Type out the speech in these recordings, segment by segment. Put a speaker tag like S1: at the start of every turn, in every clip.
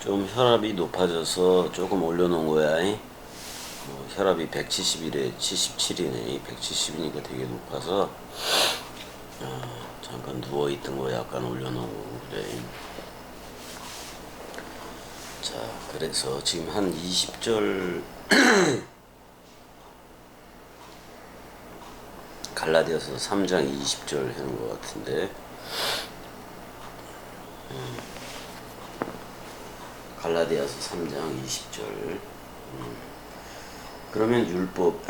S1: 좀 혈압이 높아져서 조금 올려놓은 거야. 혈압이 170이래, 77이네. 170이니까 되게 높아서 잠깐 누워있던 거 약간 올려놓고 그래. 자, 그래서 지금 한 20절 갈라디아서 3장 20절 하는 것 같은데, 갈라디아서 3장 20절. 그러면 율법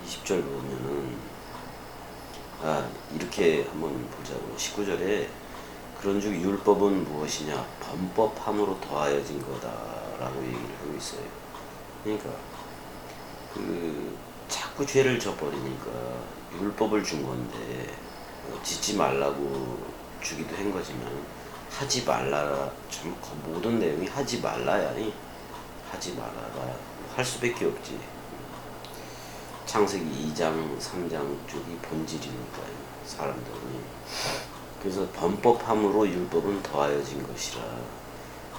S1: 20절 보면은 이렇게 한번 보자고. 19절에 그런즉 율법은 무엇이냐, 범법함으로 더하여진 거다라고 얘기를 하고 있어요. 그러니까 자꾸 죄를 져버리니까 율법을 준 건데, 짓지 말라고 주기도 한 거지만 하지 말라, 모든 내용이 하지 말라야. 하지 말아라 할 수밖에 없지. 창세기 2장 3장 쪽이 본질이니까요, 사람들이. 그래서 범법함으로 율법은 더하여진 것이라.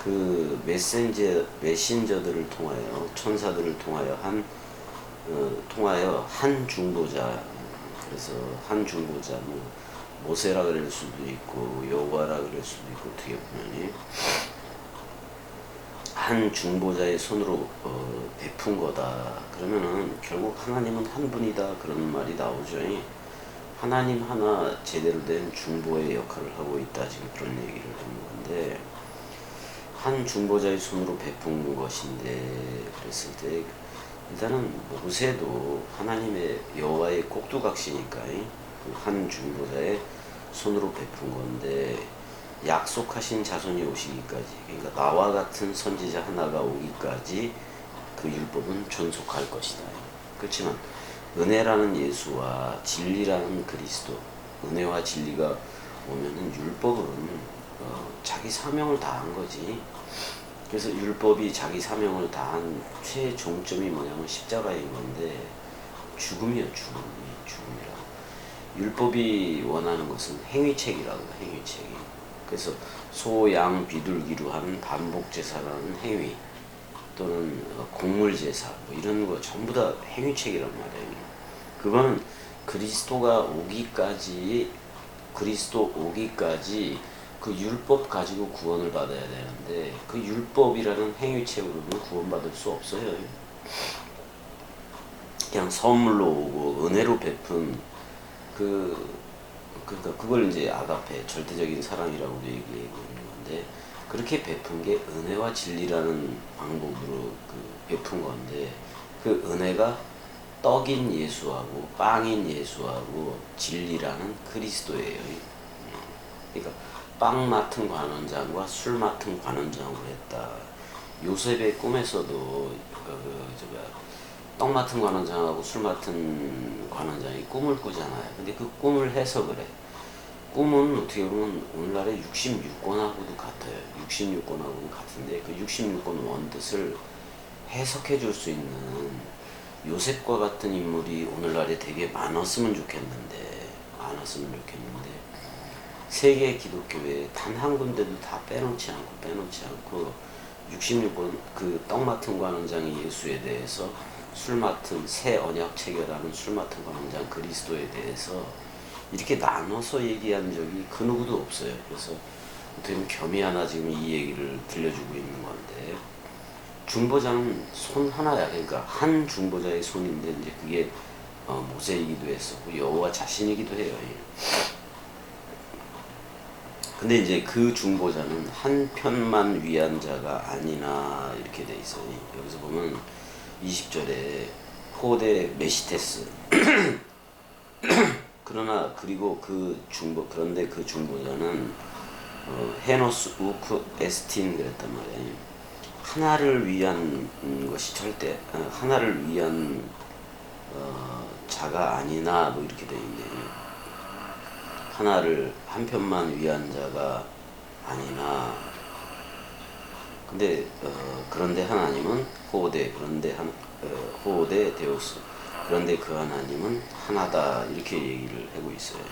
S1: 그 메신저들을 통하여, 천사들을 통하여 한 중보자. 그래서 한 중보자, 모세라 그럴 수도 있고 여호와라 그럴 수도 있고, 어떻게 보면 한 중보자의 손으로 베푼 거다. 그러면은 결국 하나님은 한 분이다, 그런 말이 나오죠. 하나님 하나 제대로 된 중보의 역할을 하고 있다, 지금 그런 얘기를 하는 건데, 한 중보자의 손으로 베푼 것인데, 그랬을 때 일단은 모세도 하나님의 여호와의 꼭두각시니까 한 중보자의 손으로 베푼 건데, 약속하신 자손이 오시기까지, 그러니까 나와 같은 선지자 하나가 오기까지 그 율법은 존속할 것이다. 그렇지만 은혜라는 예수와 진리라는 그리스도, 은혜와 진리가 오면은 율법은 자기 사명을 다한 거지. 그래서 율법이 자기 사명을 다한 최종점이 뭐냐면 십자가인 건데, 죽음이라고. 율법이 원하는 것은 행위책이라고, 행위책. 그래서 소, 양, 비둘기로 한 반복제사라는 행위, 또는 곡물제사, 이런 거 전부 다 행위책이란 말이에요. 그거는 그리스도 오기까지 그 율법 가지고 구원을 받아야 되는데, 그 율법이라는 행위책으로는 구원받을 수 없어요. 그냥 선물로 오고 은혜로 베푼 그러니까 그걸 이제 아가페, 절대적인 사랑이라고도 얘기하고 있는 건데, 그렇게 베푼 게 은혜와 진리라는 방법으로 베푼 건데, 그 은혜가 떡인 예수하고 빵인 예수하고 진리라는 그리스도예요. 그러니까 빵 맡은 관원장과 술 맡은 관원장으로 했다. 요셉의 꿈에서도 떡 맡은 관원장하고 술 맡은 관원장이 꿈을 꾸잖아요. 근데 그 꿈을 해석을 해. 꿈은 어떻게 보면 오늘날의 66권하고도 같아요. 66권하고는 같은데, 그 66권 원뜻을 해석해 줄 수 있는 요셉과 같은 인물이 오늘날에 되게 많았으면 좋겠는데, 세계 기독교회 단 한 군데도 다 빼놓지 않고 66권 그 떡 맡은 관원장이 예수에 대해서, 술 맡은 새 언약 체결하는 술 맡은 관원장 그리스도에 대해서 이렇게 나눠서 얘기한 적이 그 누구도 없어요. 그래서 어떻게 보면 겸이 하나 지금 이 얘기를 들려주고 있는 건데, 중보자는 손 하나야. 그러니까 한 중보자의 손인데, 이제 그게 모세이기도 했었고 여호와 자신이기도 해요. 근데 이제 그 중보자는 한 편만 위한 자가 아니나, 이렇게 돼 있어요. 여기서 보면 20절에 호데 메시테스 그런데 그 중보자는 헤노스 우크 에스틴 그랬단 말이에요. 하나를 위한 것이 하나를 위한 자가 아니나, 이렇게 돼 있네요. 한 편만 위한 자가 아니나. 근데 그런데 하나님은 호데 데우스, 그런데 그 하나님은 하나다, 이렇게 얘기를 하고 있어요.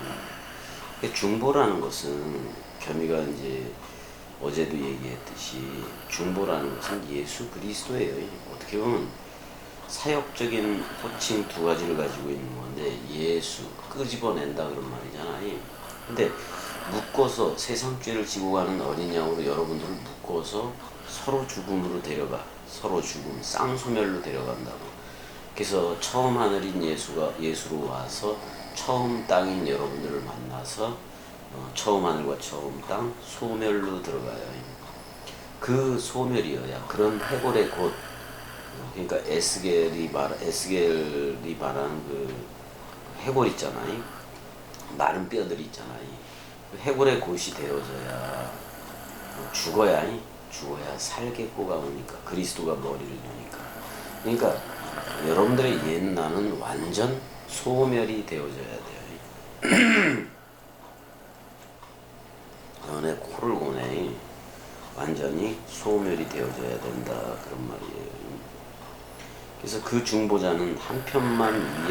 S1: 중보라는 것은 겸이가 이제 어제도 얘기했듯이 중보라는 것은 예수 그리스도예요. 어떻게 보면 사역적인 호칭 두 가지를 가지고 있는 건데 예수 끄집어낸다 그런 말이잖아요. 근데 묶어서 세상 죄를 지고 가는 어린 양으로 여러분들을 묶어서 서로 죽음으로 데려가, 서로 죽음 쌍소멸로 데려간다고. 그래서 처음 하늘인 예수로 와서 처음 땅인 여러분들을 만나서 처음 하늘과 처음 땅 소멸로 들어가요. 그 소멸이어야 그런 해골의 곳, 그러니까 에스겔이 말한 그 해골 있잖아요. 마른 뼈들이 있잖아요. 그 해골의 곳이 되어져야 죽어야 살겠고가 오니까 그리스도가 머리를 두니까. 그러니까 여러분들의 옛 나는 완전 소멸이 되어져야 돼요. 너네 코를 고네 완전히 소멸이 되어져야 된다 그런 말이에요. 그래서 그 중보자는 한편만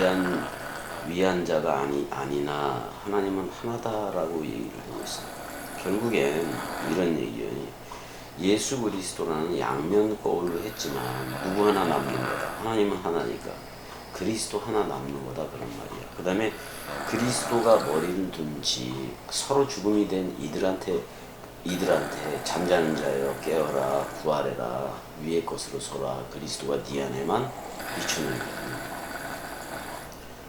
S1: 위한 자가 아니나 하나님은 하나다라고 얘기를 하고 있어요. 결국엔 이런 얘기예요. 예수 그리스도라는 양면 거울로 했지만 누구 하나 남는 거다. 하나님은 하나니까 그리스도 하나 남는 거다 그런 말이야. 그 다음에 그리스도가 머리를 둔 지 서로 죽음이 된 이들한테 잠자는 자여 깨어라 부활해라 위의 것으로 서라 그리스도가 네 안에만 비추는 거예요.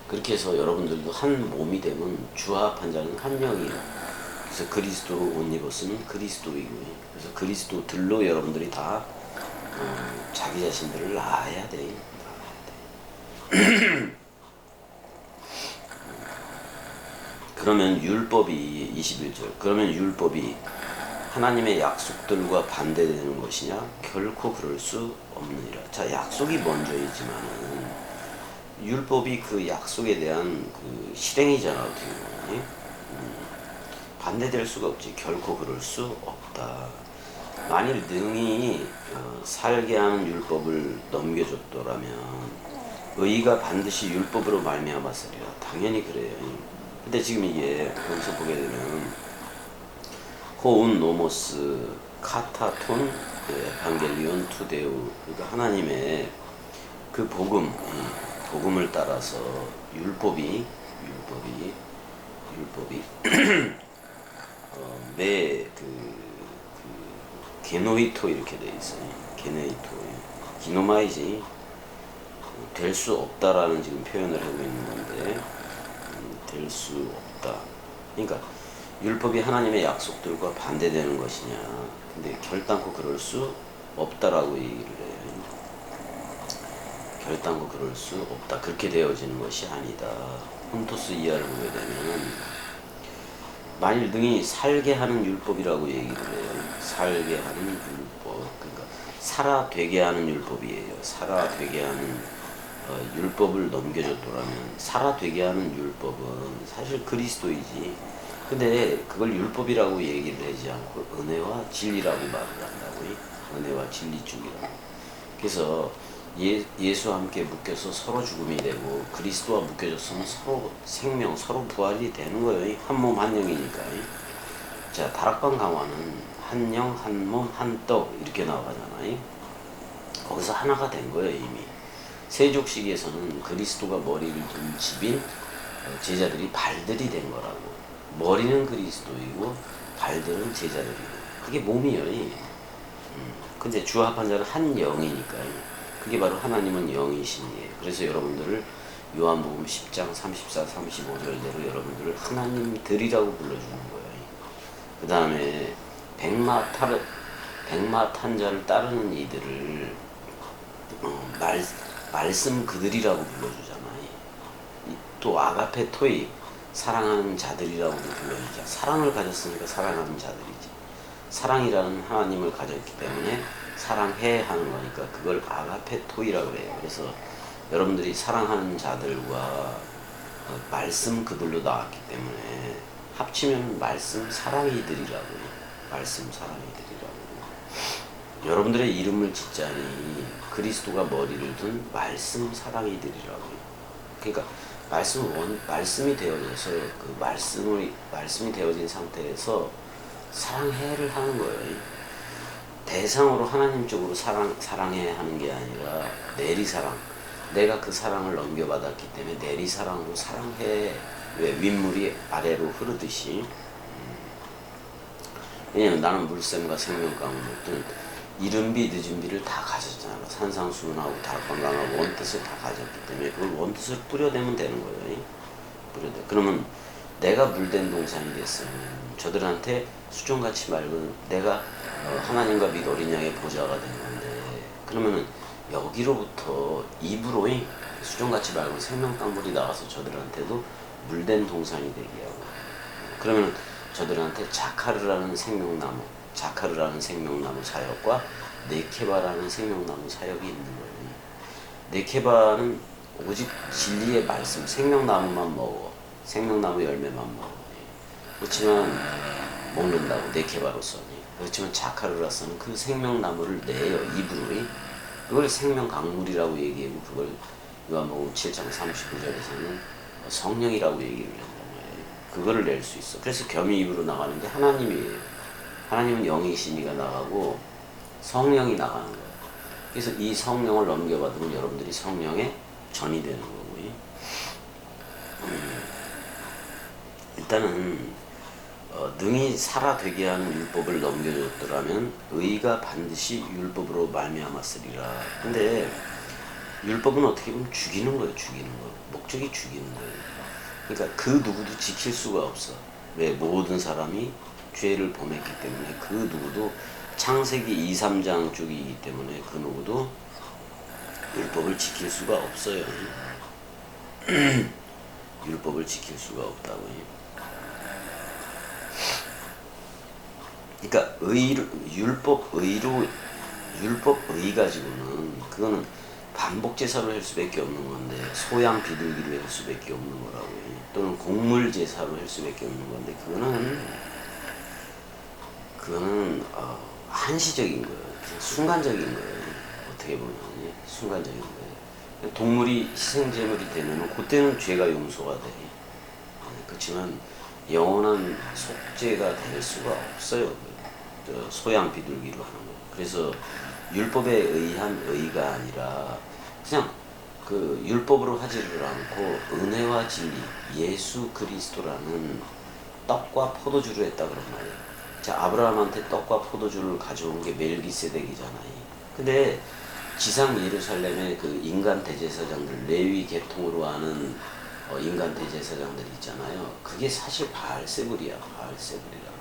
S1: 그렇게 해서 여러분들도 한 몸이 되면 주합한 자는 한 명이에요. 그래서 그리스도로 옷 입었으면 그리스도이고, 그래서 그리스도들로 여러분들이 다 자기 자신들을 낳아야 돼. 그러면 율법이 21절 그러면 율법이 하나님의 약속들과 반대되는 것이냐? 결코 그럴 수 없느니라. 자, 약속이 먼저이지만은 율법이 그 약속에 대한 그 실행이잖아. 어떻게 보면 반대될 수가 없지. 결코 그럴 수 없다. 만일 능히 살게 하는 율법을 넘겨줬더라면 의가 반드시 율법으로 말미암았으리라. 당연히 그래요. 근데 지금 이게 여기서 보게 되면 호운 노모스 카타톤 에반겔리온 투데우, 그러니까 하나님의 그 복음을 따라서 율법이 게노이토 이렇게 돼 있어요. 게노이토 기노마이지 될 수 없다라는 지금 표현을 하고 있는 건데 될 수 없다. 그러니까 율법이 하나님의 약속들과 반대되는 것이냐? 근데 결단코 그럴 수 없다라고 얘기를 해요. 결단코 그럴 수 없다. 그렇게 되어지는 것이 아니다. 혼토스 이하를 보게 되면 만일 능히 살게 하는 율법이라고 얘기를 해요. 살게 하는 율법. 그러니까 살아 되게 하는 율법이에요. 살아 되게 하는 율법을 넘겨줬더라면 살아 되게 하는 율법은 사실 그리스도이지. 근데 그걸 율법이라고 얘기를 하지 않고 은혜와 진리라고 말을 한다고요. 은혜와 진리 쪽이라고. 그래서 예수와 함께 묶여서 서로 죽음이 되고 그리스도와 묶여졌으면 서로 생명, 서로 부활이 되는 거예요. 한 몸 한 영이니까. 자, 다락방 강화는 한 영, 한 몸, 한 떡 이렇게 나가잖아요. 거기서 하나가 된 거예요, 이미. 세족식에서는 그리스도가 머리를 둔 집인 제자들이 발들이 된 거라고. 머리는 그리스도이고 발들은 제자들이고. 그게 몸이에요. 근데 주합한 자는 한 영이니까요. 그게 바로 하나님은 영이신이에요. 그래서 여러분들을 요한복음 10장 34, 35절대로 여러분들을 하나님들이라고 불러주는 거예요. 그 다음에 백마 탄 자를 따르는 이들을 말씀 그들이라고 불러주잖아요. 또 아가페 토이 사랑하는 자들이라고도 불러주자. 사랑을 가졌으니까 사랑하는 자들이지. 사랑이라는 하나님을 가졌기 때문에 사랑해 하는 거니까 그걸 아가페 토이라고 해요. 그래서 여러분들이 사랑하는 자들과 말씀 그들로 나왔기 때문에 합치면 말씀 사랑이들이라고 해요. 말씀 사랑이들이라고. 여러분들의 이름을 짓자니 그리스도가 머리를 둔 말씀 사랑이들이라고 해요. 그러니까 말씀이 되어져서 그 말씀이 되어진 상태에서 사랑해를 하는 거예요. 대상으로 하나님 쪽으로 사랑해 하는 게 아니라 내리사랑. 내가 그 사랑을 넘겨받았기 때문에 내리사랑으로 사랑해. 왜 윗물이 아래로 흐르듯이. 왜냐면 나는 물샘과 생명강물은 이른비 늦은비를 다 가졌잖아. 산상수훈하고 다락방강하고 원뜻을 다 가졌기 때문에 그걸 원뜻을 뿌려대면 되는 거예요. 뿌려대. 그러면 내가 물된 동산이 됐으면 저들한테 수종같이 맑은 내가 하나님과 및 어린 양의 보좌가 된 건데, 그러면은 여기로부터 입으로 수종같이 맑은 생명강물이 나와서 저들한테도 물된 동산이 되게 하고, 그러면은 저들한테 자카르라는 생명나무, 자카르라는 생명나무 사역과 네케바라는 생명나무 사역이 있는 거예요. 네케바는 오직 진리의 말씀, 생명나무만 먹어. 생명나무 열매만 먹어. 그렇지만 먹는다고 네케바로서는. 그렇지만 자카르라서는 그 생명나무를 내요, 입으로. 그걸 생명강물이라고 얘기하고, 그걸 요한복음 7장 39절에서는 성령이라고 얘기를 한단 말이에요. 그거를 낼 수 있어. 그래서 겸이 입으로 나가는 게 하나님이에요. 하나님은 영이시니가 나가고 성령이 나가는 거예요. 그래서 이 성령을 넘겨받으면 여러분들이 성령의 전이 되는 거고요. 일단은 능히 살아되게 하는 율법을 넘겨줬더라면 의가 반드시 율법으로 말미암았으리라. 근데 율법은 어떻게 보면 죽이는 거예요. 죽이는 거. 목적이 죽이는 거예요. 그러니까 그 누구도 지킬 수가 없어. 왜? 모든 사람이 죄를 범했기 때문에 그 누구도, 창세기 2, 3장 쪽이기 때문에 그 누구도 율법을 지킬 수가 없어요. 율법을 지킬 수가 없다고요. 그러니까 율법 의 가지고는 그거는 반복 제사로 할 수밖에 없는 건데, 소양 비둘기로 할 수밖에 없는 거라고요. 또는 곡물 제사로 할 수밖에 없는 건데, 그거는 한시적인 거예요. 순간적인 거예요. 어떻게 보면 순간적인 거예요. 동물이 희생제물이 되면 그때는 죄가 용서가 돼. 그렇지만 영원한 속죄가 될 수가 없어요. 소양 비둘기로 하는 거. 그래서 율법에 의한 의가 아니라 그냥 그 율법으로 하지를 않고 은혜와 진리, 예수 그리스도라는 떡과 포도주를 했다 그런 말이에요. 자, 아브라함한테 떡과 포도주를 가져온 게 멜기세덱이잖아요. 근데 지상 예루살렘의 그 인간 대제사장들, 레위 계통으로 하는 인간 대제사장들 있잖아요. 그게 사실 바알세불이야. 바알세불이라고.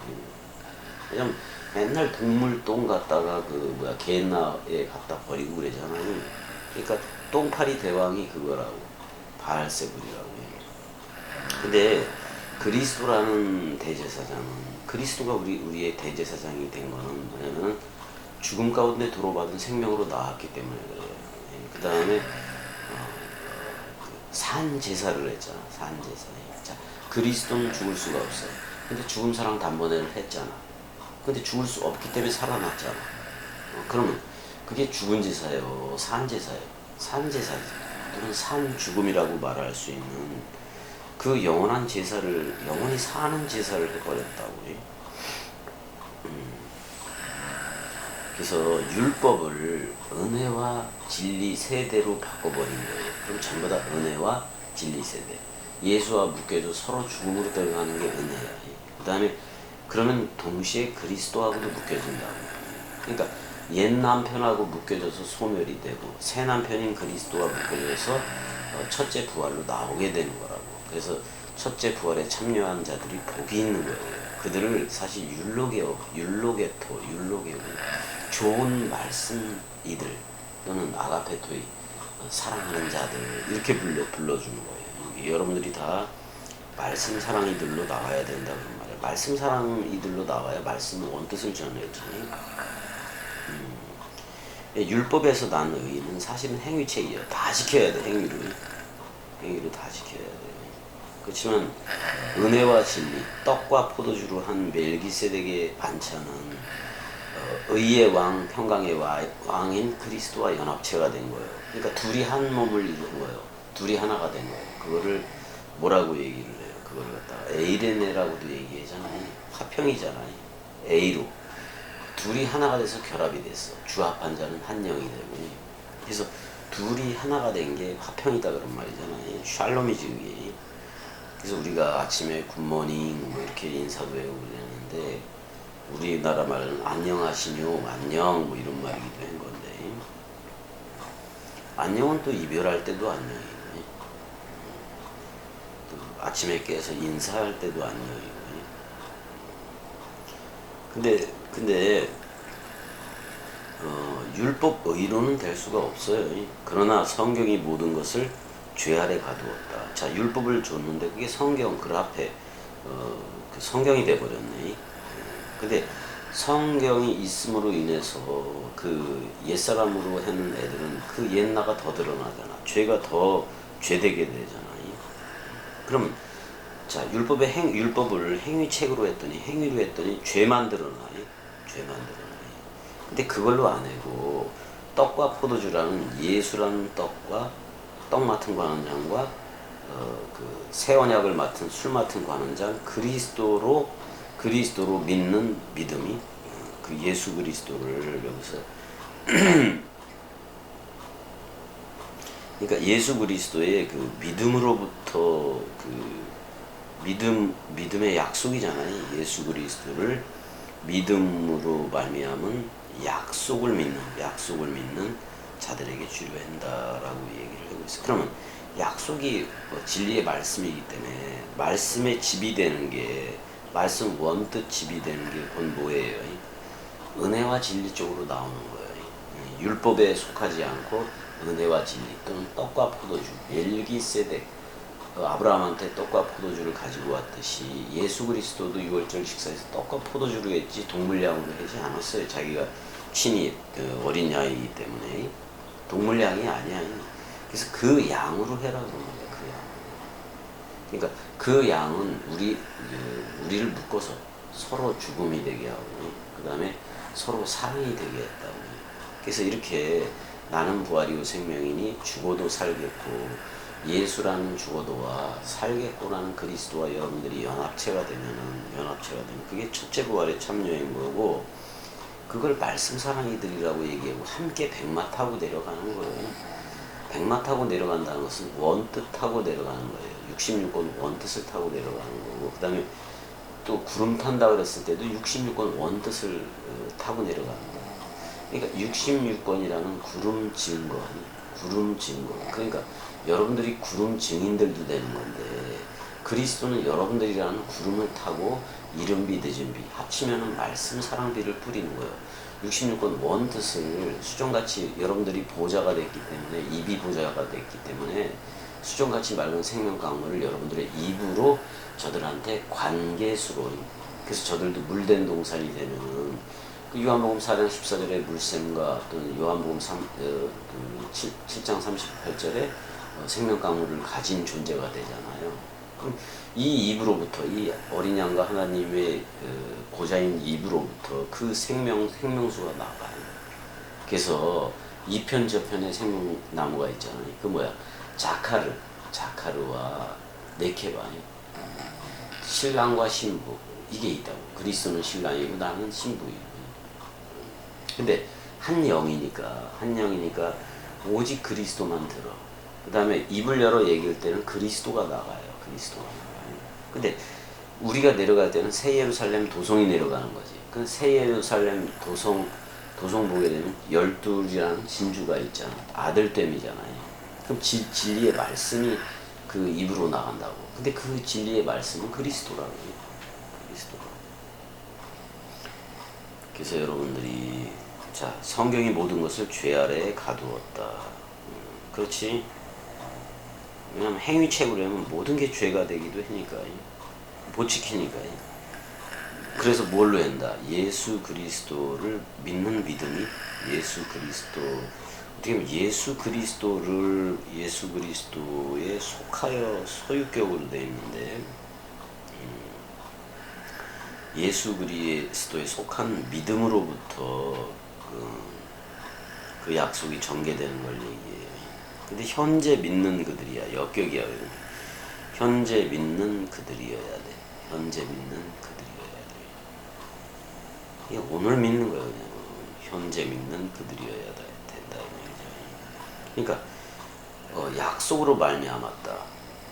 S1: 왜냐면 맨날 동물 똥 갖다가 게나에 갖다 버리고 그러잖아요. 그러니까 똥파리 대왕이 그거라고, 바알세불이라고. 근데 그리스도라는 대제사장은, 그리스도가 우리의 대제사장이 된 거는 뭐냐면 죽음 가운데 도로받은 생명으로 나왔기 때문에 그래요. 그 다음에 산 제사를 했잖아. 산 제사. 자, 그리스도는 죽을 수가 없어요. 근데 죽음 사랑 단번에를 했잖아. 근데 죽을 수 없기 때문에 살아났잖아. 그러면 그게 죽은 제사예요, 산 제사예요? 산 제사죠. 또는 산 죽음이라고 말할 수 있는 그 영원한 제사를, 영원히 사는 제사를 해버렸다고. 그래서 율법을 은혜와 진리 세대로 바꿔버린 거예요. 그럼 전부 다 은혜와 진리 세대. 예수와 묶여져 서로 죽음으로 들어가는 게 은혜야. 그 다음에 그러면 동시에 그리스도하고도 묶여진다고. 그러니까 옛 남편하고 묶여져서 소멸이 되고, 새 남편인 그리스도와 묶여져서 첫째 부활로 나오게 되는 거라고. 그래서 첫째 부활에 참여한 자들이 복이 있는 거예요. 그들을 사실 율로게토, 좋은 말씀 이들 또는 아가페토이, 사랑하는 자들, 이렇게 불러주는 거예요. 여러분들이 다 말씀 사랑 이들로 나와야 된다는 말이에요. 말씀 사랑 이들로 나와야 말씀의 원뜻을 전해야지. 율법에서 난 의는 사실은 행위체이에요. 다 지켜야 돼. 행위를 다 지켜야 돼. 그렇지만 은혜와 진리, 떡과 포도주로 한 멜기세덱의 반찬은 의의 왕, 평강의 왕인 그리스도와 연합체가 된 거예요. 그러니까 둘이 한 몸을 이룬 거예요. 둘이 하나가 된 거예요. 그거를 뭐라고 얘기를 해요? 그걸 갖다가 에이레네라고도 얘기하잖아요. 화평이잖아요. A로 둘이 하나가 돼서 결합이 됐어. 주합한 자는 한 영이 되고. 그래서 둘이 하나가 된 게 화평이다 그런 말이잖아요. 샬롬이지 그게. 그래서 우리가 아침에 굿모닝 뭐 이렇게 인사도 해고 그러는데 우리나라 말은 안녕하시뇨, 안녕 뭐 이런 말이기도 한 건데 안녕은 또 이별할 때도 안녕이고 또 아침에 깨서 인사할 때도 안녕이고 근데 율법 의로는 될 수가 없어요. 그러나 성경이 모든 것을 죄 아래 가두었다. 자, 율법을 줬는데 그게 성경 그 앞에 그 성경이 돼버렸네. 근데 성경이 있음으로 인해서 그 옛사람으로 하는 애들은 그 옛나가 더 드러나잖아. 죄가 더 죄되게 되잖아. 그러면 자, 율법을 행위책으로 했더니 행위로 했더니 죄만 드러나요. 죄만 드러나요. 근데 그걸로 안 하고 떡과 포도주라는 예수라는 떡과 떡 맡은 관원장과 그 새 언약을 맡은 술 맡은 관원장 그리스도로 믿는 믿음이 그 예수 그리스도를 여기서 그러니까 예수 그리스도의 그 믿음으로부터 그 믿음의 약속이잖아요. 예수 그리스도를 믿음으로 말미암은 약속을 믿는 자들에게 주려 한다라고 얘기를 하고 있어요. 그러면 약속이 진리의 말씀이기 때문에 말씀에 집이 되는 게 말씀 원뜻 집이 되는 게 그건 뭐예요? 은혜와 진리 쪽으로 나오는 거예요. 율법에 속하지 않고 은혜와 진리 또는 떡과 포도주 멜기세덱 아브라함한테 떡과 포도주를 가지고 왔듯이 예수 그리스도도 유월절 식사에서 떡과 포도주를 했지 동물양으로 하지 않았어요. 자기가 친히 어린 양이기 때문에 동물양이 아니야. 그래서 그 양으로 해라 그런 거야. 그 양. 그러니까 그 양은 우리를 묶어서 서로 죽음이 되게 하고 그 다음에 서로 사랑이 되게 했다고. 그래서 이렇게 나는 부활이요 생명이니 죽어도 살겠고 예수라는 죽어도와 살겠고라는 그리스도와 여러분들이 연합체가 되면 그게 첫째 부활에 참여인 거고 그걸 말씀 사랑이들이라고 얘기하고 함께 백마 타고 내려가는 거예요. 백마 타고 내려간다는 것은 원뜻 타고 내려가는 거예요. 66권 원뜻을 타고 내려가는 거고 그 다음에 또 구름 탄다 그랬을 때도 66권 원뜻을 타고 내려가는 거예요. 그러니까 66권이라는 구름 증거 그러니까 여러분들이 구름 증인들도 되는 건데 그리스도는 여러분들이라는 구름을 타고 이른비 늦은비 합치면은 말씀 사랑비를 뿌리는 거예요. 66권 원뜻을 수정같이 여러분들이 보좌가 됐기 때문에 입이 보좌가 됐기 때문에 수정같이 맑은 생명 강물을 여러분들의 입으로 저들한테 관계수로 그래서 저들도 물된 동산이 되면은 그 요한복음 4장 14절의 물샘과 또는 요한복음 7장 38절에 생명 강물을 가진 존재가 되잖아요. 그럼 이 입으로부터 이 어린 양과 하나님의 보좌인 입으로부터 그 생명수가 나가요. 그래서 이편 저편에 생명나무가 있잖아요. 그 뭐야? 자카르와 네케바 신랑과 신부 이게 있다고. 그리스도는 신랑이고 나는 신부이고. 근데 한 영이니까 오직 그리스도만 들어. 그 다음에 입을 열어 얘기할 때는 그리스도가 나가요. 근데 우리가 내려갈 때는 새 예루살렘 도성이 내려가는 거지. 그 새 예루살렘 도성 보게 되면 12이라는 진주가 있잖아. 아들됨이잖아요. 그럼 진리의 말씀이 그 입으로 나간다고. 근데 그 진리의 말씀은 그리스도라고. 그래서 여러분들이 자, 성경이 모든 것을 죄 아래에 가두었다. 그렇지? 왜냐면 행위책으로 하면 모든 게 죄가 되기도 하니까 못 지키니까. 그래서 뭘로 한다? 예수 그리스도를 믿는 믿음이 예수 그리스도 어떻게 보면 예수 그리스도에 속하여 소유격으로 되어 있는데 예수 그리스도에 속한 믿음으로부터 그 약속이 전개되는 걸 얘기해요. 근데 현재 믿는 그들이야. 역격이야. 현재 믿는 그들이어야 돼. 이게 오늘 믿는 거예요. 그냥 현재 믿는 그들이어야 된다 이 말이죠. 그러니까 약속으로 말미암았다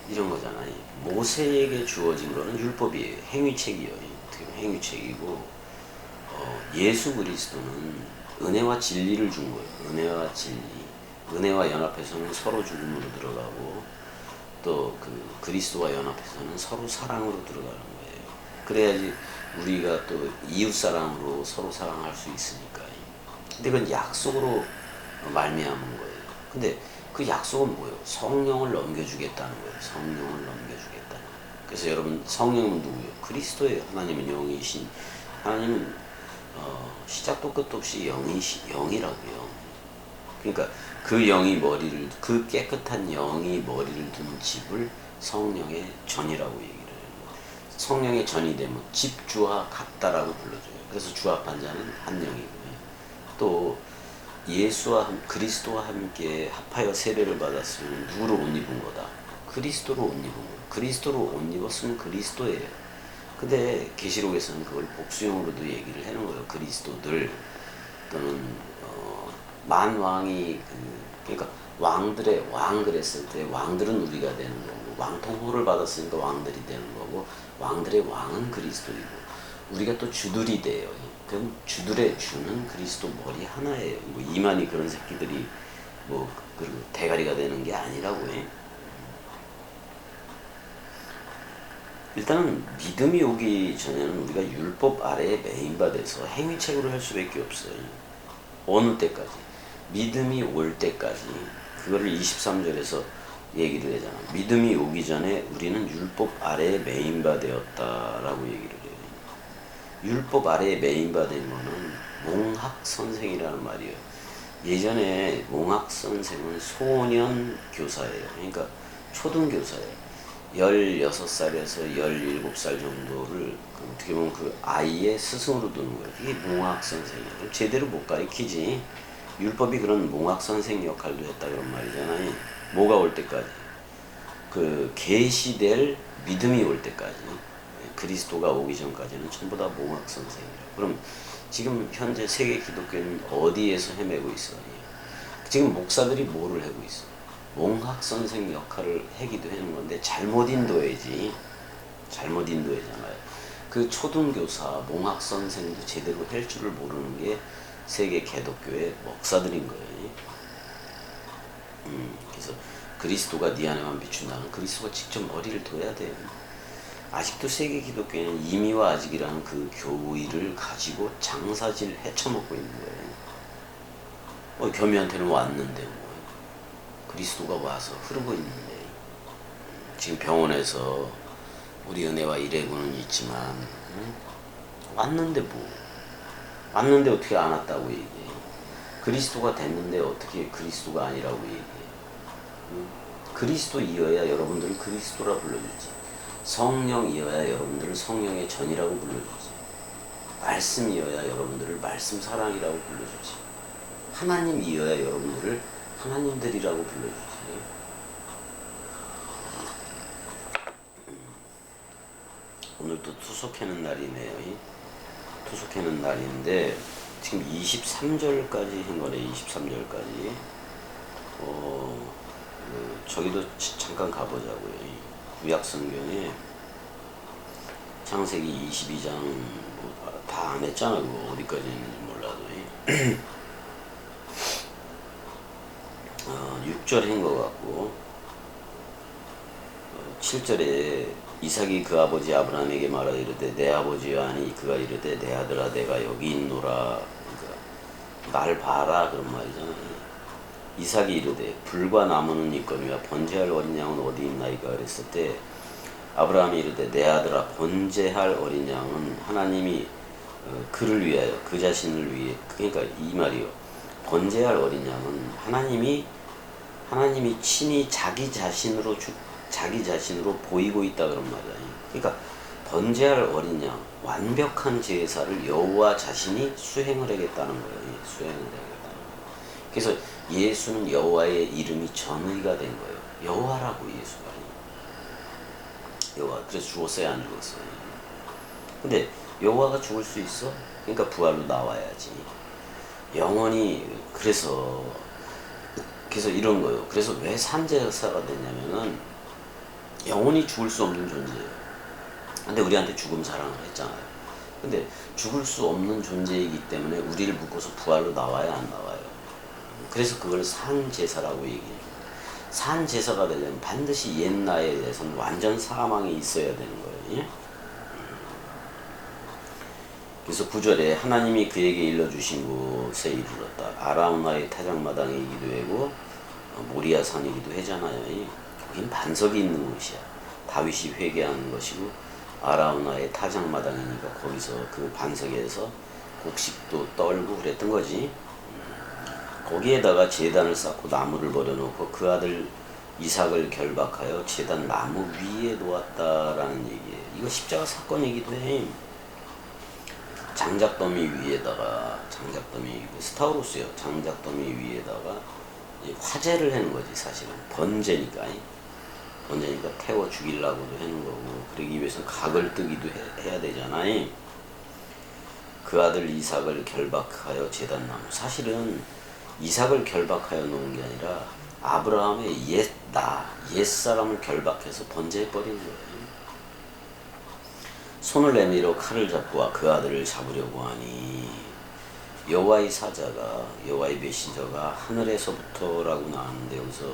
S1: 이런 거잖아요. 모세에게 주어진 거는 율법이에요. 행위책이에요. 어떻게 보면 행위책이고 예수 그리스도는 은혜와 진리를 준 거예요. 은혜와 진리. 은혜와 연합해서는 서로 죽음으로 들어가고 또 그 그리스도와 연합해서는 서로 사랑으로 들어가는 거예요. 그래야지 우리가 또 이웃 사랑으로 서로 사랑할 수 있으니까요. 근데 그건 약속으로 말미암은 거예요. 근데 그 약속은 뭐예요? 성령을 넘겨주겠다는 거예요. 성령을 넘겨주겠다. 그래서 여러분 성령은 누구예요? 그리스도예요. 하나님은 영이신 하나님은 시작도 끝도 없이 영이라고요. 그러니까 그 영이 머리를 그 깨끗한 영이 머리를 둔 집을 성령의 전이라고 얘기를 해요. 성령의 전이 되면 집주와 같다라고 불러줘요. 그래서 주합한 자는 한 영이고요. 또 예수와 그리스도와 함께 합하여 세례를 받았으면 누구로 옷 입은 거다? 그리스도로 옷 입은 거예요. 그리스도로 옷 입었으면 그리스도예요. 근데 계시록에서는 그걸 복수형으로도 얘기를 하는 거예요. 그리스도들 또는 만왕이 그러니까 왕들의 왕 그랬을 때 왕들은 우리가 되는 거고 왕통호를 받았으니까 왕들이 되는 거고 왕들의 왕은 그리스도이고 우리가 또 주들이 돼요. 그럼 주들의 주는 그리스도 머리 하나예요. 뭐 이만희 그런 새끼들이 뭐 그 대가리가 되는 게 아니라고 해. 일단은 믿음이 오기 전에는 우리가 율법 아래에 매인받아서 행위책으로 할 수밖에 없어요. 어느 때까지? 믿음이 올 때까지. 그거를 23절에서 얘기를 하잖아. 믿음이 오기 전에 우리는 율법 아래에 매인받았다라고 얘기를 해요. 율법 아래에 매인받은 거는 몽학선생이라는 말이에요. 예전에 몽학선생은 소년 교사예요. 그러니까 초등교사예요. 16살에서 17살 정도를 어떻게 보면 그 아이의 스승으로 두는 거예요. 이게 몽학선생이에요. 제대로 못 가르치지. 율법이 그런 몽학선생 역할도 했다 그런 말이잖아요. 뭐가 올 때까지? 그 계시될 믿음이 올 때까지. 그리스도가 오기 전까지는 전부 다 몽학선생이에요. 그럼 지금 현재 세계 기독교는 어디에서 헤매고 있어요? 지금 목사들이 뭐를 하고 있어? 몽학선생 역할을 하기도 하는 건데 잘못 인도해지. 잘못 인도해잖아요. 그 초등교사, 몽학선생도 제대로 할 줄을 모르는 게 세계 기독교의 목사들인 거예요. 그래서 그리스도가 네 안에만 비춘다는 그리스도가 직접 머리를 둬야 돼요. 아직도 세계 기독교에는 이미와 아직이라는 그 교의를 가지고 장사질 헤쳐먹고 있는 거예요. 겸이한테는 왔는데 뭐 그리스도가 와서 흐르고 있는데 지금 병원에서 우리 은혜와 일해고는 있지만 왔는데 뭐 왔는데 어떻게 안 왔다고 얘기해. 그리스도가 됐는데 어떻게 그리스도가 아니라고 얘기해. 그리스도이어야 여러분들을 그리스도라 불러주지. 성령이어야 여러분들을 성령의 전이라고 불러주지. 말씀이어야 여러분들을 말씀 사랑이라고 불러주지. 하나님이어야 여러분들을 하나님들이라고 불러주지. 오늘 또 투속하는 날이네요. 투속하는 날인데 지금 23절까지 한 거네. 23절까지. 저기도 잠깐 가보자고요. 구약 성경에 창세기 22장 다 안 했잖아. 그거 어디까지 있는지 몰라도 6절 한 것 같고 7절에 이삭이 그 아버지 아브라함에게 말하 이르되 내 아버지여 하니 그가 이르되 내 아들아 내가 여기 있노라. 그러니까 날 봐라 그런 말이잖아요. 이삭이 이르되 불과 나무는 있거니와 번제할 어린 양은 어디 있나이까 그랬을 때 아브라함이 이르되 내 아들아 번제할 어린 양은 하나님이 그를 위하여 그 자신을 위해 그러니까 이 말이요. 번제할 어린 양은 하나님이 친히 자기 자신으로 보이고 있다 그런 말이야. 그러니까 번제할 어린 양 완벽한 제사를 여호와 자신이 수행을 하겠다는 거예요. 수행을 하겠다는 거예요. 그래서 예수는 여호와의 이름이 전의가 된 거예요. 여호와라고 예수가. 여호와. 그래서 죽었어요, 안 죽었어요? 근데 여호와가 죽을 수 있어? 그러니까 부활로 나와야지. 영원히 그래서 이런 거예요. 그래서 왜 산제사가 됐냐면은 영원히 죽을 수 없는 존재예요. 근데 우리한테 죽음 사랑을 했잖아요. 근데 죽을 수 없는 존재이기 때문에 우리를 묶어서 부활로 나와야 안 나와요. 그래서 그걸 산제사라고 얘기해요. 산제사가 되려면 반드시 옛날에 대해서는 완전 사망이 있어야 되는 거예요. 예? 그래서 9절에 하나님이 그에게 일러주신 곳에 이르렀다. 아라우나의 타작마당이기도 하고 모리아산이기도 하잖아요. 거긴 반석이 있는 곳이야. 다윗이 회개하는 것이고 아라우나의 타작마당이니까 거기서 그 반석에서 곡식도 떨고 그랬던 거지. 거기에다가 제단을 쌓고 나무를 버려놓고 그 아들 이삭을 결박하여 제단 나무 위에 놓았다라는 얘기예요. 이거 십자가 사건이기도 해. 장작더미 위에다가 스타우로스요. 장작더미 위에다가 화재를 하는 거지. 사실은 번제니까 태워 죽이려고도 하는 거고, 그러기 위해서는 각을 뜨기도 해야 되잖아요. 그 아들 이삭을 결박하여 제단나무. 사실은 이삭을 결박하여 놓은 게 아니라 아브라함의 옛사람을 결박해서 번제해버린 거예요. 손을 내밀어 칼을 잡고 그 아들을 잡으려고 하니 여호와의 메신저가 하늘에서부터라고 나왔는데, 여기서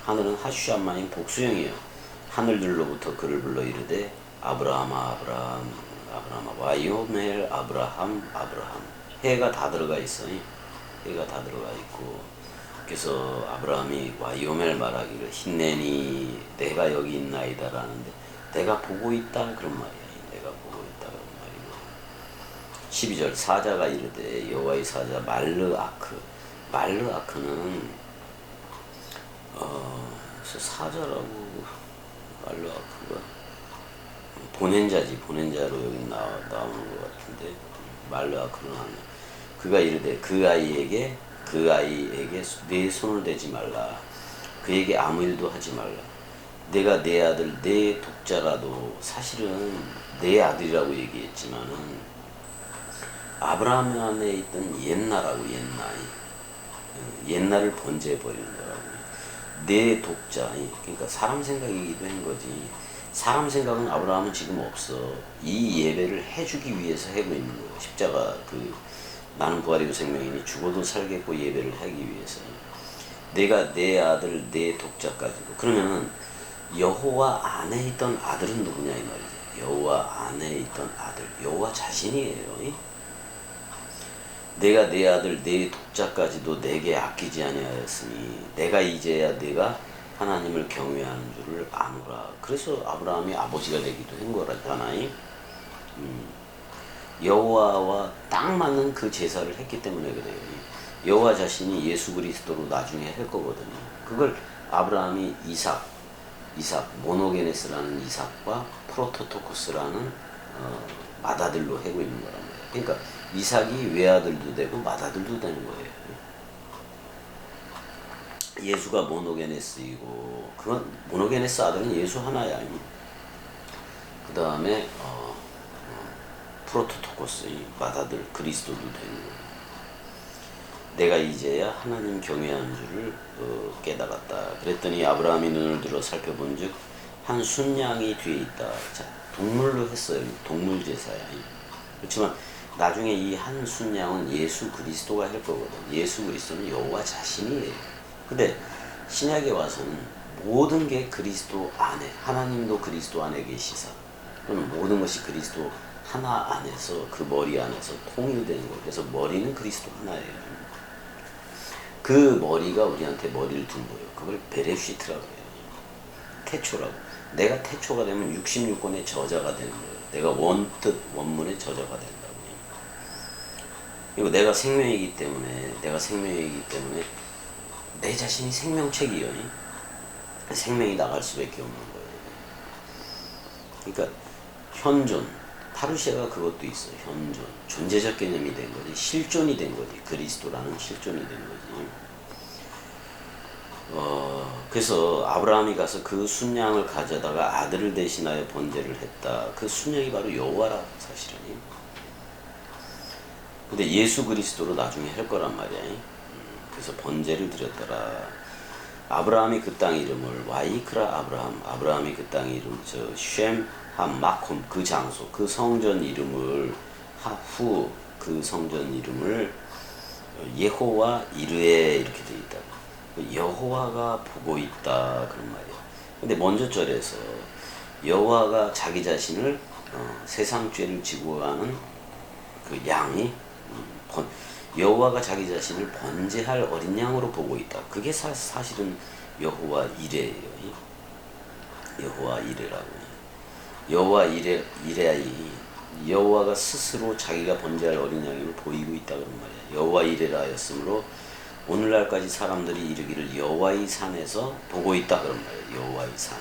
S1: 하늘은 하슈암마인 복수형이에요. 하늘들로부터 그를 불러 이르되 아브라함아 와요멜 아브라함. 해가 다 들어가 있어요. 해가 다 들어가 있고, 그래서 아브라함이 와요멜 말하기를 힘내니 내가 여기 있나이다 라는데, 내가 보고 있다 그런 말이야. 내가 보고 있다 그런 말이고, 12절 사자가 이르되 여호와의 사자 말르아크는 사자라고 말르아크가 보낸자로 여기 나오는 것 같은데, 말르아크는 하네. 그가 이르되 그 아이에게 내 손을 대지 말라. 그에게 아무 일도 하지 말라. 내가 내 아들 내 독자라도, 사실은 내 아들이라고 얘기했지만은 아브라함 안에 있던 옛날을 번제해버리는 거라고. 내 독자, 그러니까 사람 생각이기도 한 거지. 사람 생각은 아브라함은 지금 없어. 이 예배를 해주기 위해서 하고 있는 거예요. 십자가 나는 부활이고 생명이니 죽어도 살겠고 예배를 하기 위해서. 내가 내 아들 내 독자까지도. 그러면은 여호와 안에 있던 아들은 누구냐 이 말이지. 여호와 안에 있던 아들, 여호와 자신이에요. 내가 내 아들 내 독자까지도 내게 아끼지 아니하였으니 내가 이제야 내가 하나님을 경외하는 줄을 아노라. 그래서 아브라함이 아버지가 되기도 한 거라잖아요. 여호와와 딱 맞는 그 제사를 했기 때문에 그래요. 여호와 자신이 예수 그리스도로 나중에 할 거거든요. 그걸 아브라함이 이삭 모노게네스라는 이삭과 프로토토코스라는 맏아들로 하고 있는 거란 말이에요. 그러니까 이삭이 외아들도 되고 맏아들도 되는 거예요. 예수가 모노게네스이고, 그건 모노게네스 아들은 예수 하나야. 그 다음에 프로토토코스, 맏아들 그리스도도 되는 거예요. 내가 이제야 하나님 경외하는 줄을 깨달았다. 그랬더니 아브라함이 눈을 들어 살펴본즉 한 순양이 뒤에 있다. 자, 동물로 했어요. 동물 제사야. 그렇지만 나중에 이 한 순양은 예수 그리스도가 할 거거든. 예수 그리스도는 여호와 자신이에요. 근데 신약에 와서는 모든 게 그리스도 안에, 하나님도 그리스도 안에 계시사, 또는 모든 것이 그리스도 하나 안에서, 그 머리 안에서 통일되는 거예요. 그래서 머리는 그리스도 하나예요. 그 머리가 우리한테 머리를 둔 거예요. 그걸 베레시트라고 해요. 태초라고. 내가 태초가 되면 66권의 저자가 되는 거예요. 내가 원문의 저자가 된다고. 그리고 내가 생명이기 때문에 내 자신이 생명책이요. 생명이 나갈 수밖에 없는 거예요. 그러니까 현존, 파루시아가 그것도 있어요. 현존, 존재적 개념이 된 거지, 실존이 된 거지. 그리스도라는 실존이 된 거지. 그래서 아브라함이 가서 그 순양을 가져다가 아들을 대신하여 번제를 했다. 그 순양이 바로 여호와라 사실은. 근데 예수 그리스도로 나중에 할 거란 말이야. 그래서 번제를 드렸더라. 아브라함이 그 땅 이름을 와이크라 아브라함이 그 땅 이름 쉔 하마콤 그 장소 그 성전 이름을 하후 그 성전 이름을 예호와 이르에 이렇게 되어 있다. 여호와가 보고 있다 그런 말이야. 근데 먼저 절에서 여호와가 자기 자신을 세상 죄를 지고 가는 그 양이 여호와가 자기 자신을 번제할 어린 양으로 보고 있다. 그게 사실은 여호와 이레예요. 여호와 이레라고. 여호와 이레이 여호와가 스스로 자기가 번제할 어린 양임을 보이고 있다 그런 말이야. 여호와 이레라 하였으므로 오늘날까지 사람들이 이르기를 여호와의 산에서 보고 있다 그런 말이에요. 여호와의 산.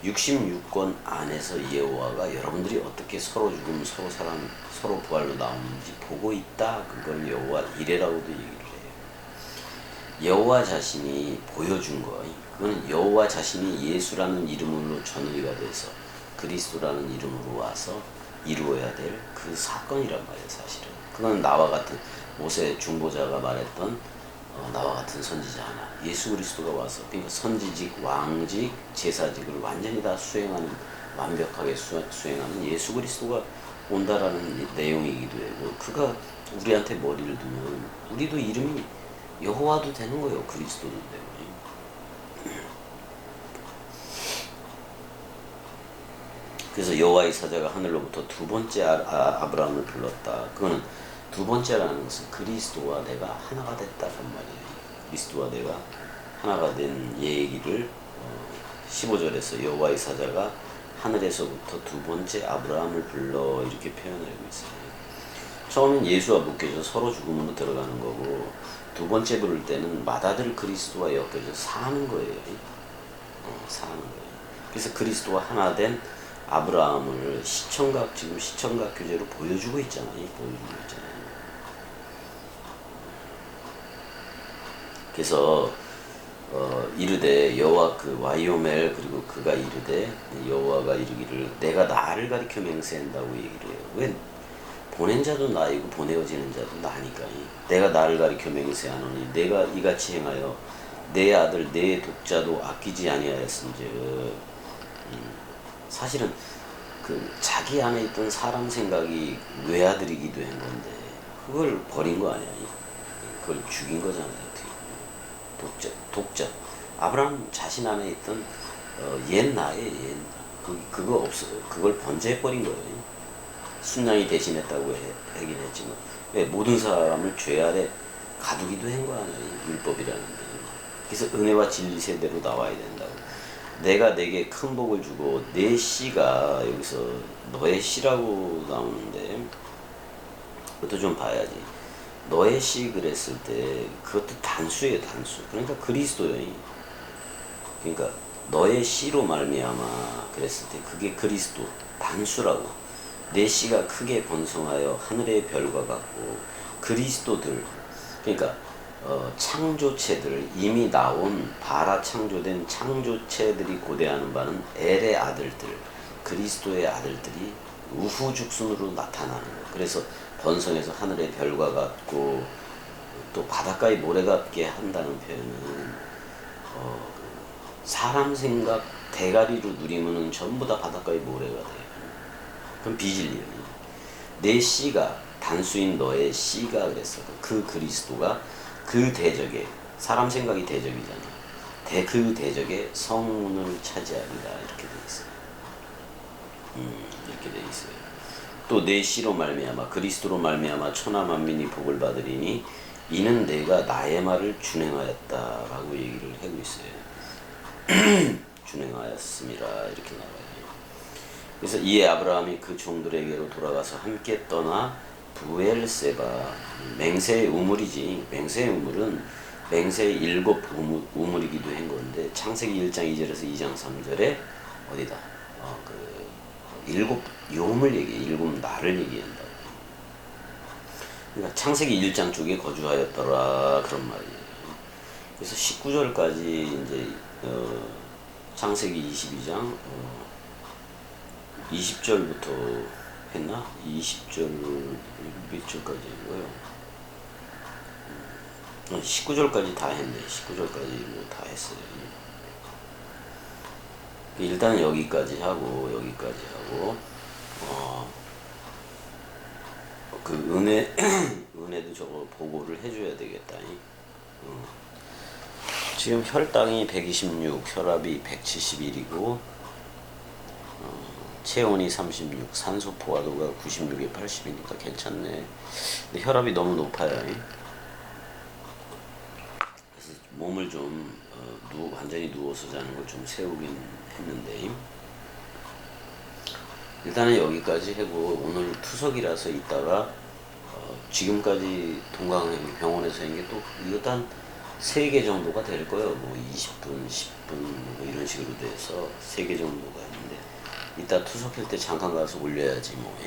S1: 66권 안에서 여호와가 여러분들이 어떻게 서로 죽음 서로 부활로 나오는지 보고 있다. 그걸 여호와 이레라고도 얘기를 해요. 여호와 자신이 보여준 거. 그거는 여호와 자신이 예수라는 이름으로 전의가 돼서 그리스도라는 이름으로 와서 이루어야 될 그 사건이란 말이에요. 사실은. 그건 나와 같은 모세 중보자가 말했던 나와 같은 선지자 하나 예수 그리스도가 와서 그러니까 선지직, 왕직, 제사직을 완전히 다 수행하는 완벽하게 수행하는 예수 그리스도가 온다라는 내용이기도 하고 그가 우리한테 머리를 두면 우리도 이름이 여호와도 되는 거예요. 그리스도도 되고. 그래서 여호와의 사자가 하늘로부터 두 번째 아브라함을 불렀다. 그거는 두 번째라는 것은 그리스도와 내가 하나가 됐다는 말이에요. 그리스도와 내가 하나가 된 얘기를 15절에서 여호와의 사자가 하늘에서부터 두 번째 아브라함을 불러 이렇게 표현하고 있어요. 처음엔 예수와 묶여서 서로 죽음으로 들어가는 거고 두 번째 부를 때는 맏아들 그리스도와 엮여서 사는 거예요. 사는 거예요. 그래서 그리스도와 하나 된 아브라함을 지금 시청각 교제로 보여주고 있잖아요. 그래서 이르되 여호와 그 와이오멜 그리고 그가 이르되 여호와가 이르기를 내가 나를 가리켜 맹세한다고 얘기를 해요. 왜 보낸 자도 나이고 보내어지는 자도 나니까. 내가 나를 가리켜 맹세하노니 내가 이같이 행하여 내 아들 내 독자도 아끼지 아니하였은즉. 사실은 그 자기 안에 있던 사람 생각이 외아들이기도 한 건데 그걸 버린 거 아니야. 그걸 죽인 거잖아요. 독자. 아브라함 자신 안에 있던 옛 나의 그거 없어. 그걸 번제해 버린 거예요. 순양이 대신했다고 하긴 했지만 왜 모든 사람을 죄 아래 가두기도 한 거 아니에요. 율법이라는 게. 그래서 은혜와 진리 세대로 나와야 된다고. 내가 내게 큰 복을 주고 내 씨가 여기서 너의 씨라고 나오는데 그것도 좀 봐야지. 너의 씨 그랬을 때 그것도 단수예요. 단수. 그러니까 그리스도예요. 그러니까 너의 씨로 말미암아 그랬을 때 그게 그리스도 단수라고. 내 씨가 크게 번성하여 하늘의 별과 같고 그리스도들 그러니까 창조체들 이미 나온 바라 창조된 창조체들이 고대하는 바는 엘의 아들들 그리스도의 아들들이 우후죽순으로 나타나는 거예요. 그래서 번성해서 하늘의 별과 같고 또 바닷가의 모래 같게 한다는 표현은 사람 생각 대가리로 누리면은 전부 다 바닷가의 모래가 돼요. 그럼 비질리요. 내 씨가 단수인 너의 씨가 그랬어. 그 그리스도가 그 대적에 사람 생각이 대적이잖아. 그 대적에 성문을 차지하리라 이렇게 돼 있어요. 이렇게 돼 있어요. 또 내 씨로 말미암아 그리스도로 말미암아 천하 만민이 복을 받으리니 이는 내가 나의 말을 준행하였다라고 얘기를 하고 있어요. 준행하였음이라 이렇게 나와요. 그래서 이에 아브라함이 그 종들에게로 돌아가서 함께 떠나 부엘세바 맹세의 우물이지. 맹세의 우물은 맹세의 일곱 우물이기도 한 건데 창세기 1장 2절에서 2장 3절에 어디다 그 일곱 요음을 얘기해. 일곱 날을 얘기한다. 그러니까 창세기 1장 쪽에 거주하였더라 그런 말이에요. 그래서 19절까지 이제 창세기 22장 20절부터 했나? 20절 몇 절까지고요. 19절까지 다 했네. 19절까지 뭐 다 했어요. 일단 여기까지 하고 그 은혜도 저거 보고를 해줘야 되겠다. 지금 혈당이 126, 혈압이 171이고 체온이 36, 산소 포화도가 96에 80이니까 괜찮네. 근데 혈압이 너무 높아요. 그래서 몸을 좀 완전히 누워서 자는 걸 좀 세우긴 했는데 일단은 여기까지 하고 오늘 투석이라서 이따가 지금까지 동강병원에서 한 게 또 이것도 한 3개 정도가 될 거예요. 뭐 20분, 10분 뭐 이런 식으로 돼서 3개 정도가 있는데 이따 투석할 때 잠깐 가서 올려야지 뭐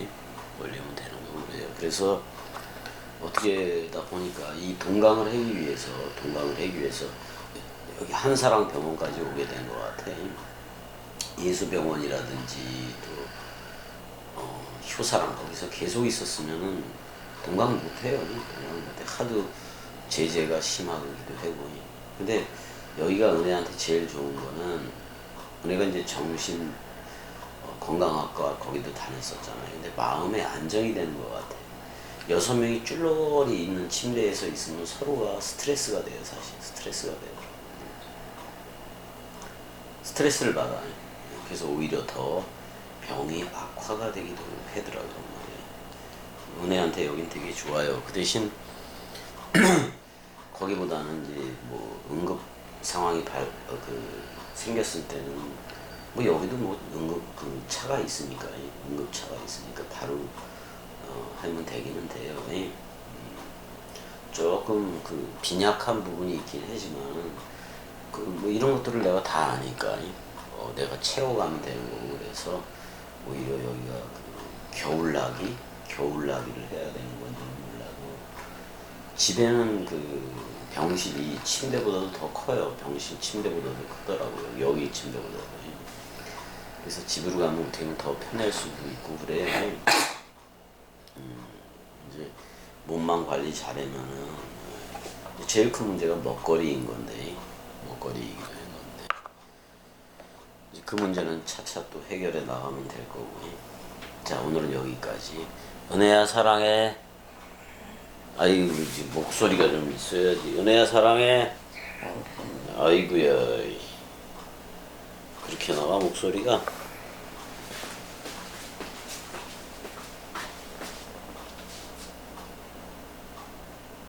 S1: 올리면 되는 거고 그래요. 그래서 어떻게 다 보니까 이 동강을 하기 위해서 여기 한사랑 병원까지 오게 된 것 같아. 예수병원이라든지 또 효사랑 거기서 계속 있었으면은 동강 못해요. 동강 못해. 하도 제재가 심하기도 하고. 근데 여기가 은혜한테 제일 좋은 거는 은혜가 이제 정신 건강학과 거기도 다녔었잖아요. 근데 마음에 안정이 되는 것 같아. 6명이 쭈러리 있는 침대에서 있으면 서로가 스트레스가 돼요. 사실 스트레스가 돼요. 스트레스를 받아. 그래서 오히려 더 병이 악화가 되기도 하더라고요. 은혜한테 여긴 되게 좋아요. 그 대신 거기보다는 이제 뭐 응급 상황이 생겼을 때는 뭐 여기도 뭐 응급 차가 있으니까 응급차가 있으니까 바로 하면 되기는 돼요. 조금 빈약한 부분이 있긴 하지만 뭐 이런 것들을 내가 다 아니까 내가 채워가면 되는 거고 그래서 오히려 여기가 겨울나기를 해야 되는 건지 몰라도 집에는 병실이 침대보다도 더 커요. 병실 침대보다도 크더라고요. 여기 침대보다도. 그래서 집으로 가면 어떻게 보면 더 편할 수도 있고 그래. 이제 몸만 관리 잘하면은 제일 큰 문제가 먹거리인 건데 먹거리이기도 한 건데 그 문제는 차차 또 해결해 나가면 될 거고. 자 오늘은 여기까지. 은혜야 사랑해. 아이고 목소리가 좀 있어야지. 은혜야 사랑해. 아이고야 그렇게 나와 목소리가.